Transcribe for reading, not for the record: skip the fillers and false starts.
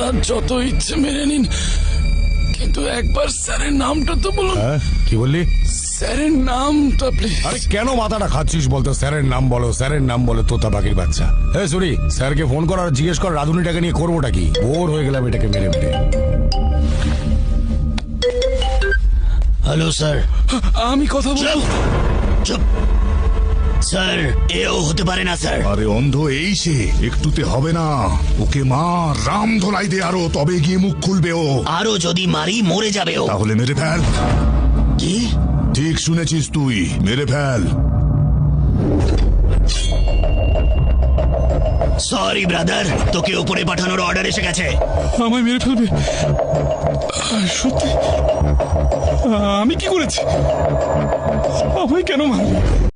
আর যত ইচ্ছে মেরে নিন, কিন্তু একবার স্যারের নামটা তো বলুন। কি বললি? স্যারের নামটা প্লিজ। আরে কেন মাথাটা খাচ্ছিস বলতো? স্যারের নাম বলো, স্যারের নাম বলো, তোতা পাখির বাচ্চা। সরি, স্যারকে ফোন কর আর জিজ্ঞেস কর রাধুনিটাকে নিয়ে করবোটা কি। বোর হয়ে গেলাম এটাকে মেরে মেরে। Hello sir. আমি কথা বলবো। চুপ স্যার, এও হতে পারে না স্যার। আরে অন্ধ এই সে, একটুতে হবে না। ওকে মা রাম ধলাই দে আরো, তবে গিয়ে মুখ খুলবে ও। আরো যদি মারি মরে যাবে ও। তাহলে মেরে ফেল। কি? ঠিক শুনেছিস তুই, মেরে ফেল। সরি ব্রাদার, তোকে উপরে পাঠানোর অর্ডার এসে গেছে। আমায় মেরে ফেলবে? সত্যি? আমি কি করেছি? আমায় কেন মারবে?